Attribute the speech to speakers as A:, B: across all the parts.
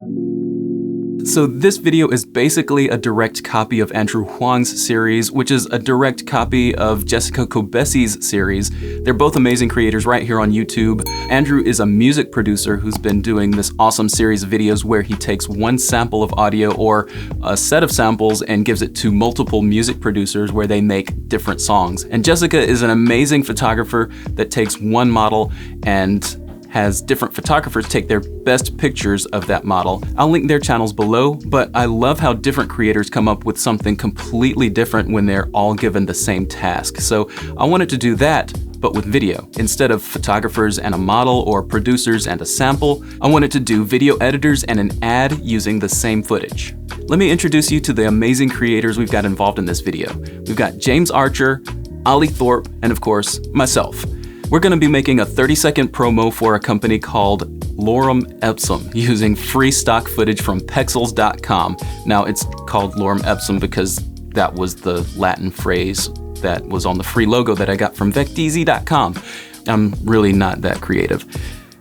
A: So this video is basically a direct copy of Andrew Huang's series, which is a direct copy of Jessica Kobeissi's series. They're both amazing creators right here on YouTube. Andrew is a music producer who's been doing this awesome series of videos where he takes one sample of audio or a set of samples and gives it to multiple music producers where they make different songs. And Jessica is an amazing photographer that takes one model and has different photographers take their best pictures of that model. I'll link their channels below, but I love how different creators come up with something completely different when they're all given the same task. So I wanted to do that, but with video. Instead of photographers and a model or producers and a sample, I wanted to do video editors and an ad using the same footage. Let me introduce you to the amazing creators we've got involved in this video. We've got James Archer, Olley Thorpe, and of course, myself. We're gonna be making a 30-second promo for a company called Lorem Ipsum using free stock footage from Pexels.com. Now it's called Lorem Ipsum because that was the Latin phrase that was on the free logo that I got from Vecteezy.com. I'm really not that creative.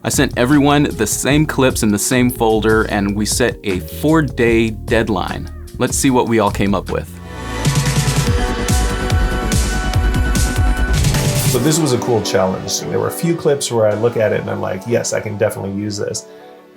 A: I sent everyone the same clips in the same folder and we set a 4-day deadline. Let's see what we all came up with.
B: So this was a cool challenge. There were a few clips where I look at it and I'm like, yes, I can definitely use this.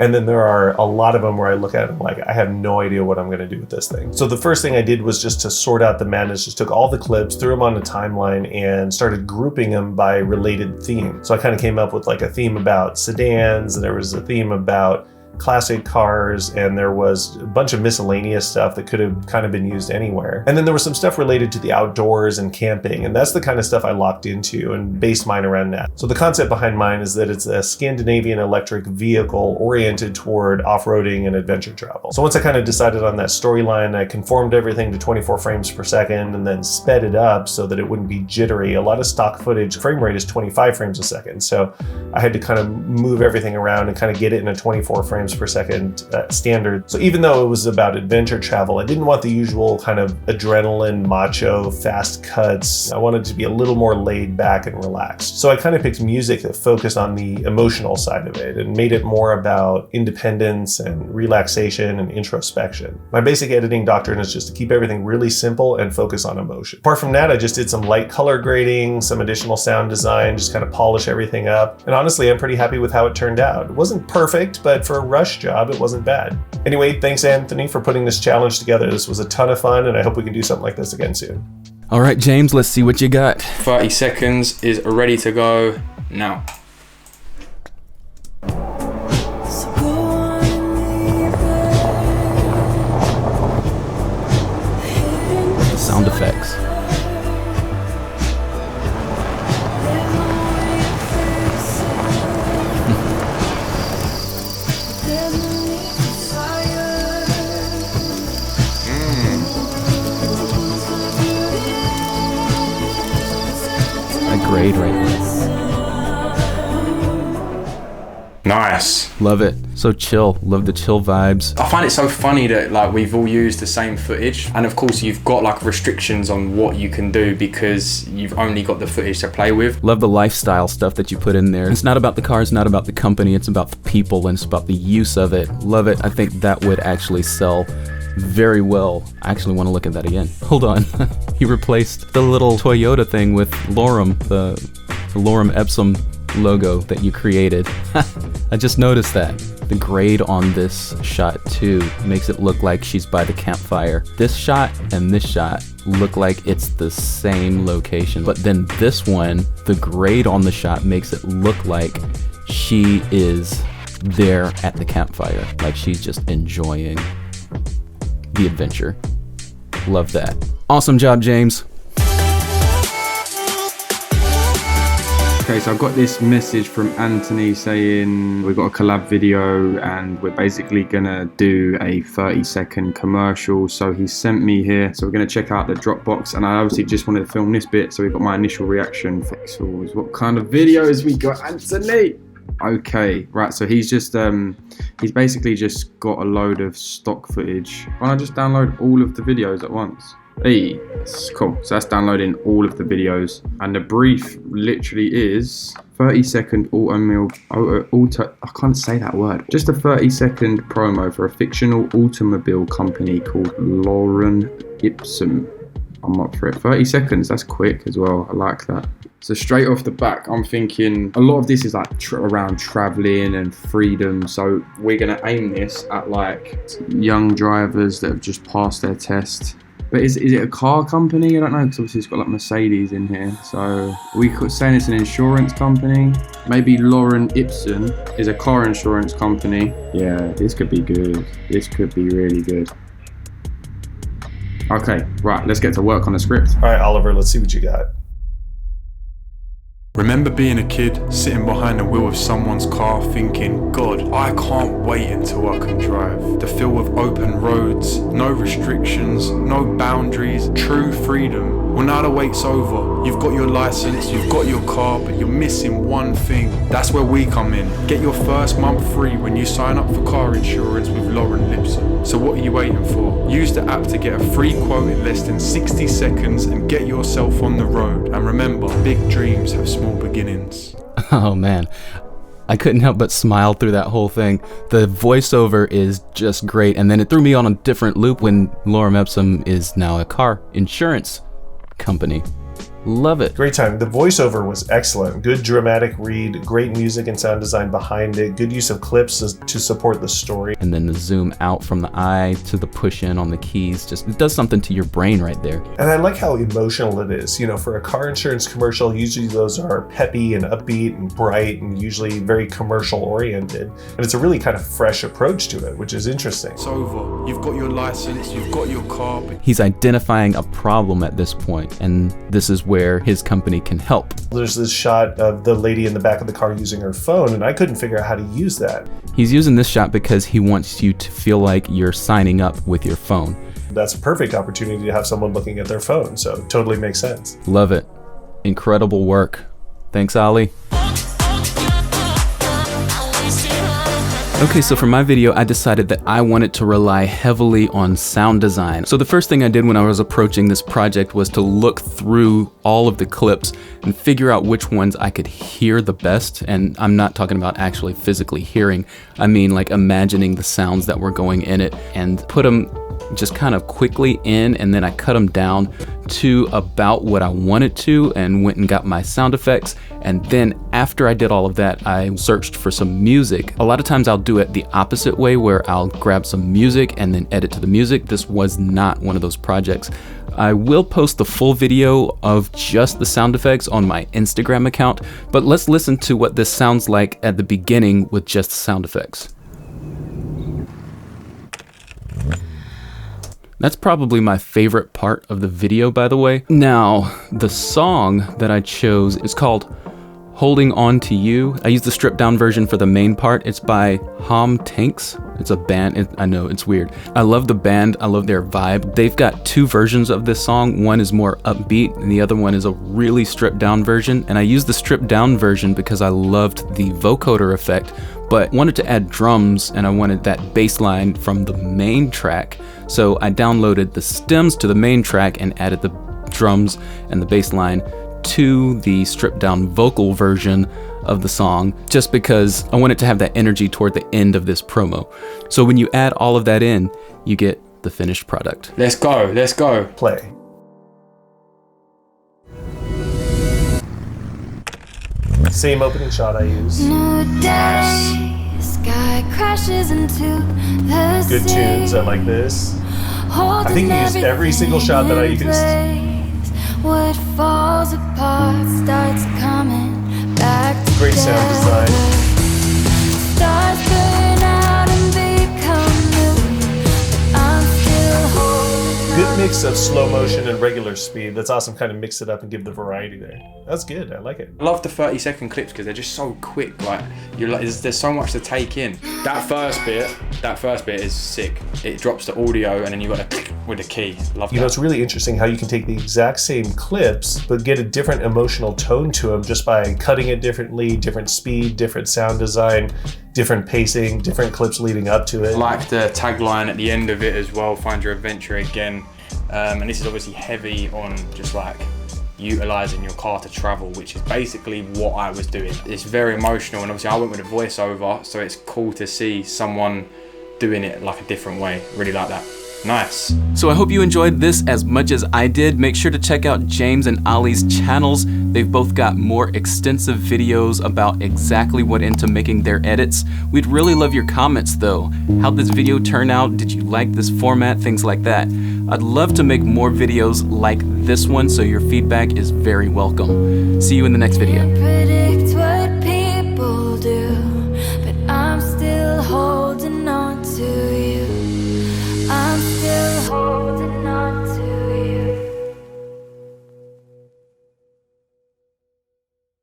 B: And then there are a lot of them where I look at it and I'm like, I have no idea what I'm gonna do with this thing. So the first thing I did was just to sort out the madness, just took all the clips, threw them on a timeline and started grouping them by related theme. So I kind of came up with like a theme about sedans, and there was a theme about classic cars, and there was a bunch of miscellaneous stuff that could have kind of been used anywhere. And then there was some stuff related to the outdoors and camping, and that's the kind of stuff I locked into and based mine around that. So the concept behind mine is that it's a Scandinavian electric vehicle oriented toward off-roading and adventure travel. So once I kind of decided on that storyline, I conformed everything to 24 frames per second and then sped it up so that it wouldn't be jittery. A lot of stock footage frame rate is 25 frames a second. So I had to kind of move everything around and kind of get it in a 24 frames per second standard. So even though it was about adventure travel, I didn't want the usual kind of adrenaline, macho, fast cuts. I wanted to be a little more laid back and relaxed. So I kind of picked music that focused on the emotional side of it and made it more about independence and relaxation and introspection. My basic editing doctrine is just to keep everything really simple and focus on emotion. Apart from that, I just did some light color grading, some additional sound design, just kind of polish everything up. And honestly, I'm pretty happy with how it turned out. It wasn't perfect, but for a rush job, it wasn't bad. Anyway, thanks Anthony for putting this challenge together. This was a ton of fun and I hope we can do something like this again soon.
A: All right, James, let's see what you got.
C: 30 seconds is ready to go now.
A: Sound effects. Grade right there.
C: Nice.
A: Love it. So chill. Love the chill vibes.
C: I find it so funny that like we've all used the same footage, and of course you've got like restrictions on what you can do because you've only got the footage to play with.
A: Love the lifestyle stuff that you put in there. It's not about the cars, not about the company, it's about the people and it's about the use of it. Love it. I think that would actually sell very well. I actually want to look at that again. Hold on. He replaced the little Toyota thing with Lorem, the Lorem Ipsum logo that you created. I just noticed that. The grade on this shot too makes it look like she's by the campfire. This shot and this shot look like it's the same location, but then this one, the grade on the shot makes it look like she is there at the campfire, like she's just enjoying the adventure. Love that. Awesome job, James.
C: Okay, so I've got this message from Anthony saying we've got a collab video and we're basically gonna do a 30-second commercial. So he sent me here. So we're gonna check out the Dropbox, and I obviously just wanted to film this bit. So we've got my initial reaction. Pixels, what kind of videos we got, Anthony? Okay, right, so he's just he's basically just got a load of stock footage. Why don't I just download all of the videos at once? Hey, it's cool. So that's downloading all of the videos. And the brief literally is 30-second I can't say that word. Just a 30-second promo for a fictional automobile company called Lauren Ipsum. I'm up for it. 30 seconds, that's quick as well. I like that. So straight off the back, I'm thinking a lot of this is like around traveling and freedom. So we're gonna aim this at like young drivers that have just passed their test. But is it a car company? I don't know, because obviously it's got like Mercedes in here. So we could say it's an insurance company. Maybe Lauren Ipsum is a car insurance company. Yeah, this could be good. This could be really good. Okay, right, let's get to work on the script.
B: All right, Oliver, let's see what you got.
D: Remember being a kid, sitting behind the wheel of someone's car thinking, God, I can't wait until I can drive. The feel of open roads, no restrictions, no boundaries, true freedom. Well, now the wait's over. You've got your license, you've got your car, but you're missing one thing. That's where we come in. Get your first month free when you sign up for car insurance with Lauren Ipsum. So what are you waiting for? Use the app to get a free quote in less than 60 seconds and get yourself on the road. And remember, big dreams have small beginnings.
A: Oh man, I couldn't help but smile through that whole thing. The voiceover is just great, and then it threw me on a different loop when Lauren Ipsum is now a car insurance company. Love it.
B: Great time. The voiceover was excellent. Good dramatic read, great music and sound design behind it, good use of clips to support the story.
A: And then the zoom out from the eye to the push in on the keys, just it does something to your brain right there.
B: And I like how emotional it is. You know, for a car insurance commercial, usually those are peppy and upbeat and bright and usually very commercial oriented. And it's a really kind of fresh approach to it, which is interesting.
D: It's over. You've got your license, you've got your car.
A: He's identifying a problem at this point, and this is where his company can help.
B: There's this shot of the lady in the back of the car using her phone, and I couldn't figure out how to use that.
A: He's using this shot because he wants you to feel like you're signing up with your phone.
B: That's a perfect opportunity to have someone looking at their phone, so totally makes sense.
A: Love it. Incredible work. Thanks, Olley. Okay, so for my video, I decided that I wanted to rely heavily on sound design. So the first thing I did when I was approaching this project was to look through all of the clips and figure out which ones I could hear the best. And I'm not talking about actually physically hearing. I mean like imagining the sounds that were going in it and put them just kind of quickly in, and then I cut them down to about what I wanted to and went and got my sound effects. And then after I did all of that, I searched for some music. A lot of times I'll do it the opposite way, where I'll grab some music and then edit to the music. This was not one of those projects. I will post the full video of just the sound effects on my Instagram account, but let's listen to what this sounds like at the beginning with just the sound effects. That's probably my favorite part of the video, by the way. Now, the song that I chose is called Holding On To You. I used the stripped down version for the main part. It's by Huang. It's a band. I know, it's weird. I love the band. I love their vibe. They've got two versions of this song. One is more upbeat and the other one is a really stripped down version. And I used the stripped down version because I loved the vocoder effect, but wanted to add drums and I wanted that bass line from the main track. So I downloaded the stems to the main track and added the drums and the bass line to the stripped down vocal version of the song, just because I wanted to have that energy toward the end of this promo. So when you add all of that in, you get the finished product.
C: Let's go, let's go.
B: Play. Same opening shot I used.
E: New day, sky crashes into the
B: Good tunes, I like this. I think he used every single shot that I used.
E: What falls apart starts coming back together.
B: Great sound design.
E: Stars burn out and become new, but I'm still holding
B: Good mix of slow motion and regular speed. That's awesome. Kind of mix it up and give the variety there. That's good. I like it.
C: I love the 30-second clips because they're just so quick. Like you're like, there's so much to take in. That first bit is sick. It drops the audio and then you got to click with the key. Love that.
B: You know, it's really interesting how you can take the exact same clips but get a different emotional tone to them just by cutting it differently, different speed, different sound design, different pacing, different clips leading up to it.
C: I like the tagline at the end of it as well. Find your adventure again.
F: and this is obviously heavy on just like utilizing your car to travel, which is basically what I was doing. It's very emotional, and obviously I went with a voiceover, so it's cool to see someone doing it like a different way. Really like that. Nice.
A: So I hope you enjoyed this as much as I did. Make sure to check out James and Olley's channels. They've both got more extensive videos about exactly what went into making their edits. We'd really love your comments though. How'd this video turn out? Did you like this format? Things like that. I'd love to make more videos like this one, so your feedback is very welcome. See you in the next video.
E: Pretty